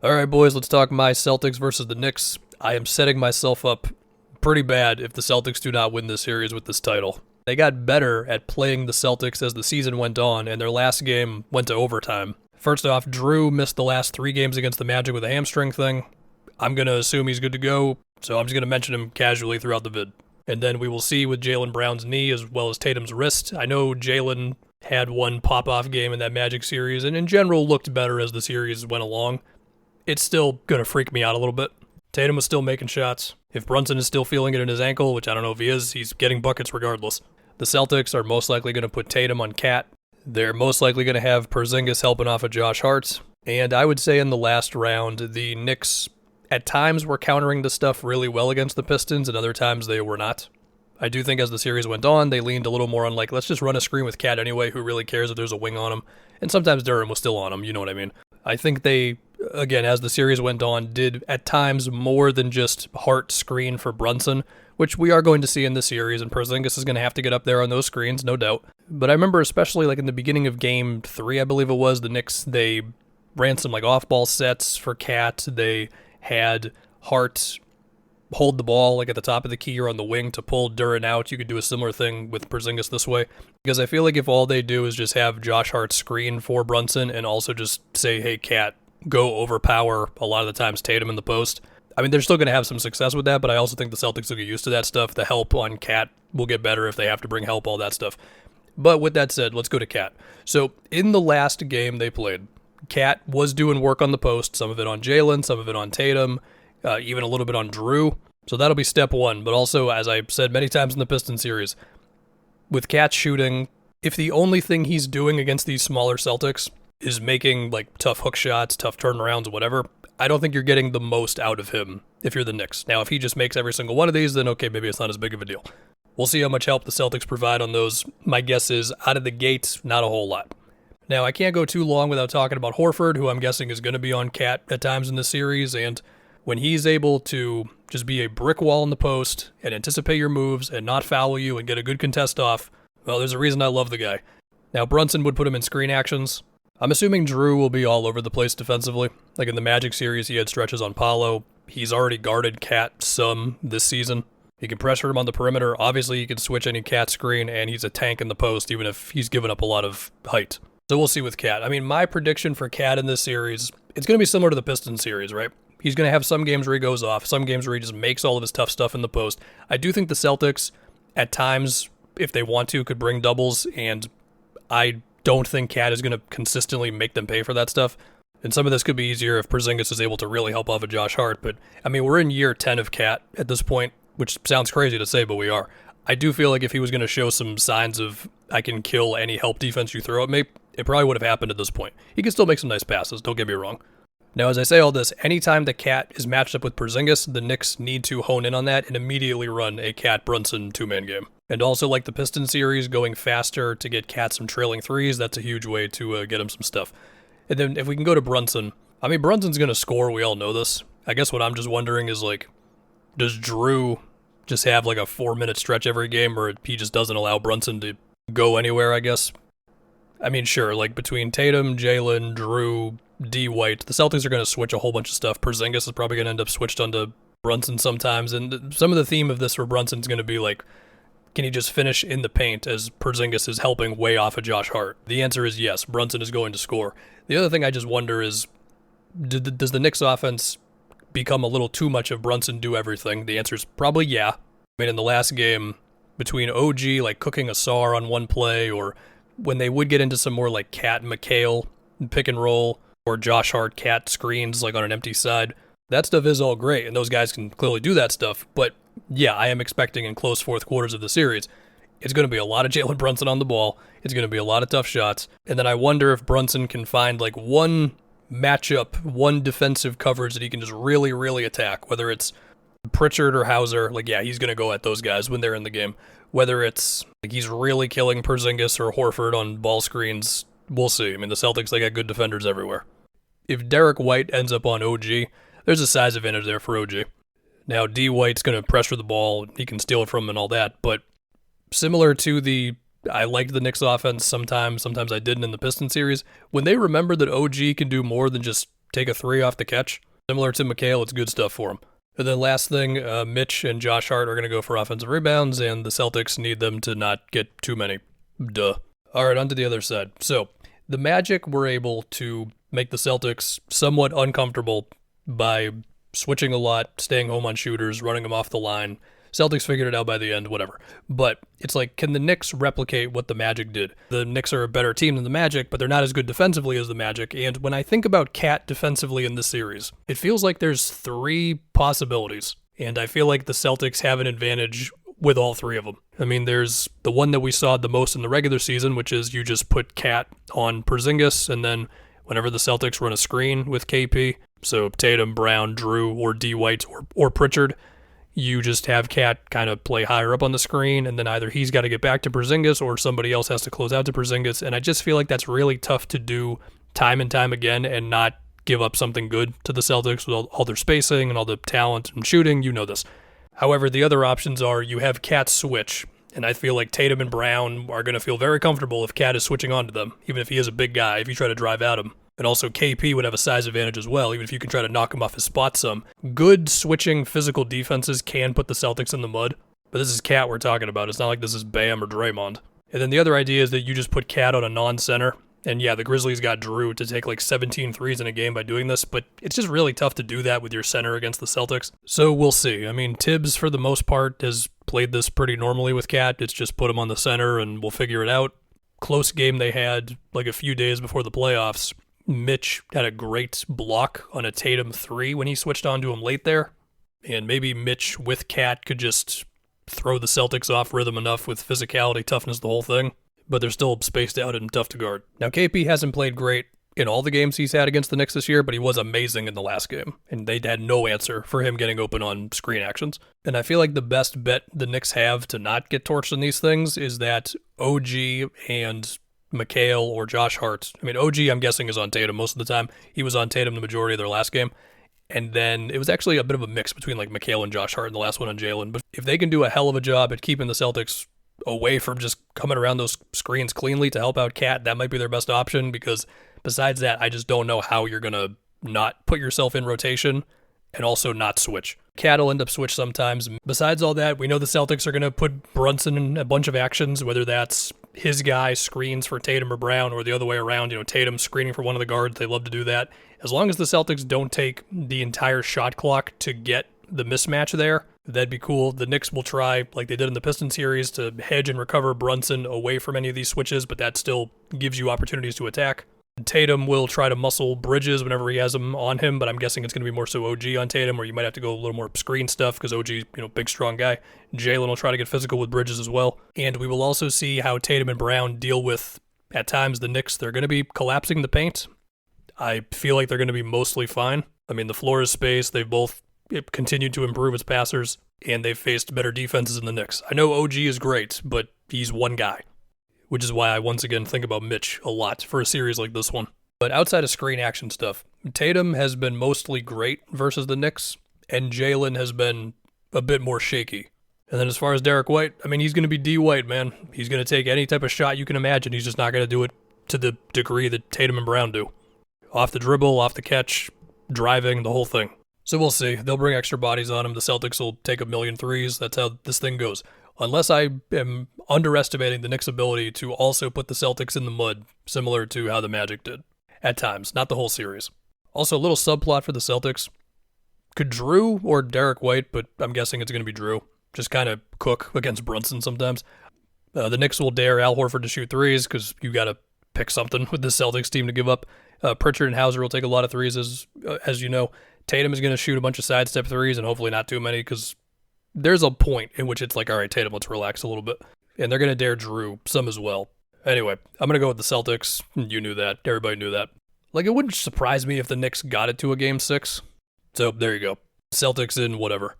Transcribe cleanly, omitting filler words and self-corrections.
All right, boys, let's talk my Celtics versus the Knicks. I am setting myself up pretty bad if the Celtics do not win this series with this title. They got better at playing the Celtics as the season went on, and their last game went to overtime. First off, Drew missed the last 3 games against the Magic with a hamstring thing. I'm going to assume he's good to go, so I'm just going to mention him casually throughout the vid. And then we will see with Jalen Brown's knee as well as Tatum's wrist. I know Jalen had one pop-off game in that Magic series, and in general looked better as the series went along. It's still going to freak me out a little bit. Tatum was still making shots. If Brunson is still feeling it in his ankle, which I don't know if he is, he's getting buckets regardless. The Celtics are most likely going to put Tatum on Cat. They're most likely going to have Porzingis helping off of Josh Hart. And I would say in the last round, the Knicks at times were countering the stuff really well against the Pistons, and other times they were not. I do think as the series went on, they leaned a little more on let's just run a screen with Cat anyway, who really cares if there's a wing on him. And sometimes Durham was still on him, you know what I mean. I think they, again, as the series went on, did at times more than just Hart screen for Brunson, which we are going to see in this series, and Porzingis is going to have to get up there on those screens, no doubt. But I remember especially in the beginning of Game 3, I believe it was, the Knicks, they ran some off-ball sets for Cat. They had Hart hold the ball at the top of the key or on the wing to pull Duran out. You could do a similar thing with Porzingis this way. Because I feel like if all they do is just have Josh Hart screen for Brunson and also just say, hey, Cat, go overpower a lot of the times Tatum in the post. I mean, they're still going to have some success with that, but I also think the Celtics will get used to that stuff. The help on Cat will get better if they have to bring help, all that stuff. But with that said, let's go to Cat. So in the last game they played, Cat was doing work on the post, some of it on Jalen, some of it on Tatum, even a little bit on Drew. So that'll be step one. But also, as I've said many times in the Pistons series, with Cat shooting, if the only thing he's doing against these smaller Celtics is making tough hook shots, tough turnarounds, whatever, I don't think you're getting the most out of him if you're the Knicks. Now, if he just makes every single one of these, then okay, maybe it's not as big of a deal. We'll see how much help the Celtics provide on those. My guess is, out of the gate, not a whole lot. Now, I can't go too long without talking about Horford, who I'm guessing is going to be on Cat at times in this series, and when he's able to just be a brick wall in the post and anticipate your moves and not foul you and get a good contest off, well, there's a reason I love the guy. Now, Brunson would put him in screen actions. I'm assuming Drew will be all over the place defensively. In the Magic series, he had stretches on Paolo. He's already guarded Cat some this season. He can pressure him on the perimeter. Obviously, he can switch any Cat screen, and he's a tank in the post, even if he's given up a lot of height. So we'll see with Cat. I mean, my prediction for Cat in this series, it's going to be similar to the Pistons series, right? He's going to have some games where he goes off, some games where he just makes all of his tough stuff in the post. I do think the Celtics, at times, if they want to, could bring doubles, and I don't think Cat is going to consistently make them pay for that stuff. And some of this could be easier if Porzingis is able to really help off of Josh Hart. But, I mean, we're in year 10 of Cat at this point, which sounds crazy to say, but we are. I do feel like if he was going to show some signs of, I can kill any help defense you throw at me, it probably would have happened at this point. He can still make some nice passes, don't get me wrong. Now, as I say all this, anytime the Cat is matched up with Porzingis, the Knicks need to hone in on that and immediately run a Cat-Brunson two-man game. And also, the Pistons series, going faster to get Cat some trailing threes, that's a huge way to get him some stuff. And then if we can go to Brunson, I mean, Brunson's going to score, we all know this. I guess what I'm just wondering is, does Drew just have a 4-minute stretch every game, or he just doesn't allow Brunson to go anywhere, I guess? I mean, sure, between Tatum, Jalen, Drew, D. White, the Celtics are going to switch a whole bunch of stuff. Porzingis is probably going to end up switched onto Brunson sometimes, and some of the theme of this for Brunson is going to be can he just finish in the paint as Porzingis is helping way off of Josh Hart? The answer is yes, Brunson is going to score. The other thing I just wonder is, does the Knicks offense become a little too much of Brunson do everything? The answer is probably yeah. I mean, in the last game, between OG, cooking a SAR on one play, or when they would get into some more Cat and McHale pick and roll, or Josh Hart Cat screens on an empty side, that stuff is all great, and those guys can clearly do that stuff, but yeah, I am expecting in close fourth quarters of the series, it's going to be a lot of Jalen Brunson on the ball, it's going to be a lot of tough shots, and then I wonder if Brunson can find one matchup, one defensive coverage that he can just really, really attack, whether it's Pritchard or Hauser, yeah, he's going to go at those guys when they're in the game. Whether it's he's really killing Porzingis or Horford on ball screens, we'll see. I mean, the Celtics, they got good defenders everywhere. If Derek White ends up on OG, there's a size advantage there for OG. Now, D. White's going to pressure the ball, he can steal it from him and all that, but similar to I liked the Knicks offense sometimes I didn't in the Pistons series, when they remembered that OG can do more than just take a three off the catch. Similar to McHale, it's good stuff for him. And then last thing, Mitch and Josh Hart are going to go for offensive rebounds, and the Celtics need them to not get too many. Duh. All right, on to the other side. So the Magic were able to make the Celtics somewhat uncomfortable by switching a lot, staying home on shooters, running them off the line. Celtics figured it out by the end, whatever. But it's like, can the Knicks replicate what the Magic did? The Knicks are a better team than the Magic, but they're not as good defensively as the Magic. And when I think about Cat defensively in this series, it feels like there's three possibilities. And I feel like the Celtics have an advantage with all three of them. I mean, there's the one that we saw the most in the regular season, which is you just put Cat on Porzingis, and then whenever the Celtics run a screen with KP, so Tatum, Brown, Drew, or D. White, or Pritchard, you just have Cat kind of play higher up on the screen, and then either he's got to get back to Porzingis or somebody else has to close out to Porzingis. And I just feel like that's really tough to do time and time again and not give up something good to the Celtics with all their spacing and all the talent and shooting. You know this. However, the other options are you have Cat switch, and I feel like Tatum and Brown are going to feel very comfortable if Cat is switching onto them, even if he is a big guy, if you try to drive at him. And also KP would have a size advantage as well, even if you can try to knock him off his spot some. Good switching physical defenses can put the Celtics in the mud, but this is Cat we're talking about. It's not like this is Bam or Draymond. And then the other idea is that you just put Cat on a non-center. And yeah, the Grizzlies got Drew to take like 17 threes in a game by doing this, but it's just really tough to do that with your center against the Celtics. So we'll see. I mean, Tibbs, for the most part, has played this pretty normally with Cat. It's just put him on the center and we'll figure it out. Close game they had like a few days before the playoffs. Mitch had a great block on a Tatum 3 when he switched on to him late there. And maybe Mitch with Cat could just throw the Celtics off rhythm enough with physicality, toughness, the whole thing. But they're still spaced out and tough to guard. Now, KP hasn't played great in all the games he's had against the Knicks this year, but he was amazing in the last game. And they had no answer for him getting open on screen actions. And I feel like the best bet the Knicks have to not get torched in these things is that OG and McHale or Josh Hart. I mean, OG, I'm guessing, is on Tatum most of the time. He was on Tatum the majority of their last game. And then it was actually a bit of a mix between like McHale and Josh Hart in the last one on Jalen. But if they can do a hell of a job at keeping the Celtics away from just coming around those screens cleanly to help out Cat, that might be their best option, because besides that, I just don't know how you're going to not put yourself in rotation and also not switch. Cat will end up switch sometimes. Besides all that, we know the Celtics are going to put Brunson in a bunch of actions, whether that's his guy screens for Tatum or Brown or the other way around, Tatum screening for one of the guards. They love to do that. As long as the Celtics don't take the entire shot clock to get the mismatch there, that'd be cool. The Knicks will try, like they did in the Pistons series, to hedge and recover Brunson away from any of these switches, but that still gives you opportunities to attack. Tatum will try to muscle Bridges whenever he has them on him, but I'm guessing it's going to be more so OG on Tatum, or you might have to go a little more screen stuff because OG, big, strong guy. Jalen will try to get physical with Bridges as well. And we will also see how Tatum and Brown deal with, at times, the Knicks. They're going to be collapsing the paint. I feel like they're going to be mostly fine. I mean, the floor is spaced. They've both continued to improve as passers, and they've faced better defenses than the Knicks. I know OG is great, but he's one guy, which is why I once again think about Mitch a lot for a series like this one. But outside of screen action stuff, Tatum has been mostly great versus the Knicks, and Jalen has been a bit more shaky. And then as far as Derek White, I mean, he's going to be D. White, man. He's going to take any type of shot you can imagine. He's just not going to do it to the degree that Tatum and Brown do. Off the dribble, off the catch, driving, the whole thing. So we'll see. They'll bring extra bodies on him. The Celtics will take a million threes. That's how this thing goes. Unless I am underestimating the Knicks' ability to also put the Celtics in the mud, similar to how the Magic did. At times, not the whole series. Also, a little subplot for the Celtics. Could Drew or Derek White, but I'm guessing it's going to be Drew, just kind of cook against Brunson sometimes. The Knicks will dare Al Horford to shoot threes because you got to pick something with the Celtics team to give up. Pritchard and Hauser will take a lot of threes, as you know. Tatum is going to shoot a bunch of sidestep threes, and hopefully not too many, because there's a point in which it's like, all right, Tatum, let's relax a little bit. And they're going to dare Drew some as well. Anyway, I'm going to go with the Celtics. You knew that. Everybody knew that. Like, it wouldn't surprise me if the Knicks got it to a Game 6. So there you go. Celtics in whatever.